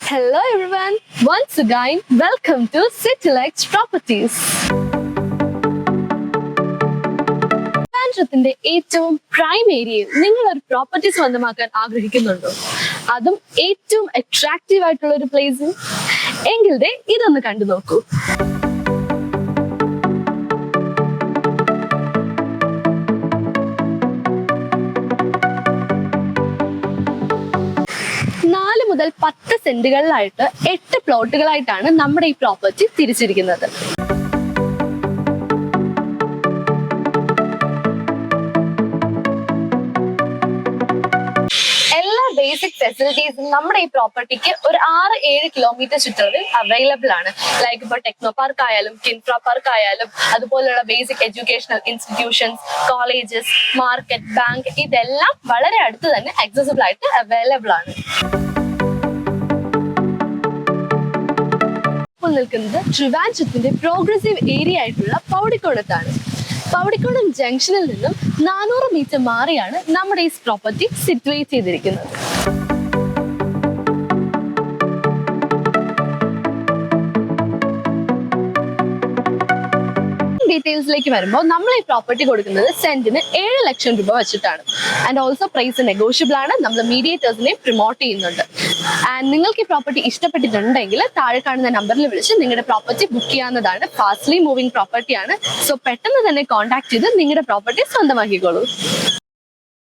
Hello everyone, once again welcome to Citylex Properties. ട്രിവാൻഡ്രത്തിന്റെ ഏറ്റവും prime ഏരിയയിൽ നിങ്ങൾ ഒരു പ്രോപ്പർട്ടി സ്വന്തമാക്കാൻ ആഗ്രഹിക്കുന്നുണ്ടോ? അതും ഏറ്റവും അട്രാക്റ്റീവ് ആയിട്ടുള്ള ഒരു പ്ലേസ് എങ്കിൽ ഇതൊന്ന് കണ്ടു നോക്കൂ. മുതൽ 10 സെന്റുകളിലായിട്ട് 8 പ്ലോട്ടുകളായിട്ടാണ് നമ്മുടെ ഈ പ്രോപ്പർട്ടി തിരിച്ചിരിക്കുന്നത്. എല്ലാ ബേസിക് ഫെസിലിറ്റീസും നമ്മുടെ ഈ പ്രോപ്പർട്ടിക്ക് ഒരു 6-7 കിലോമീറ്റർ ചുറ്റളവിൽ അവൈലബിൾ ആണ്. ലൈക്ക് ഇപ്പോൾ ടെക്നോ പാർക്ക് ആയാലും കിൻഫ്ര പാർക്ക് ആയാലും അതുപോലെയുള്ള basic educational institutions, colleges, market, bank ഇതെല്ലാം വളരെ അടുത്ത് തന്നെ ആക്സസിബിൾ ആയിട്ട് അവൈലബിൾ ആണ്. നിൽക്കുന്നത് ട്രിവാൻഡ്രത്തിന്റെ പ്രോഗ്രസീവ് ഏരിയ ആയിട്ടുള്ള പൗടിക്കോണത്താണ്. പൗടിക്കോണം ജംഗ്ഷനിൽ നിന്നും 400 മീറ്റർ മാറിയാണ് നമ്മുടെ ഈ പ്രോപ്പർട്ടി സിറ്റുവേറ്റ് ചെയ്തിരിക്കുന്നത്. ഡീറ്റെയിൽസിലേക്ക് വരുമ്പോൾ നമ്മൾ ഈ പ്രോപ്പർട്ടി കൊടുക്കുന്നത് സെന്റിന് 7 ലക്ഷം രൂപ വെച്ചിട്ടാണ്. ആൻഡ് ഓൾസോ പ്രൈസ് നെഗോഷ്യബിൾ ആണ്. നമ്മൾ മീഡിയേറ്റേഴ്സിനെ പ്രൊമോട്ട് ചെയ്യുന്നുണ്ട്. ആൻഡ് നിങ്ങൾക്ക് ഈ പ്രോപ്പർട്ടി ഇഷ്ടപ്പെട്ടിട്ടുണ്ടെങ്കിൽ താഴെ കാണുന്ന നമ്പറിൽ വിളിച്ച് നിങ്ങളുടെ പ്രോപ്പർട്ടി ബുക്ക് ചെയ്യാവുന്നതാണ്. ഫാസ്റ്റ്ലി മൂവിംഗ് പ്രോപ്പർട്ടിയാണ്. സോ പെട്ടെന്ന് തന്നെ കോൺടാക്ട് ചെയ്ത് നിങ്ങളുടെ പ്രോപ്പർട്ടി സ്വന്തമാക്കിക്കോളൂ.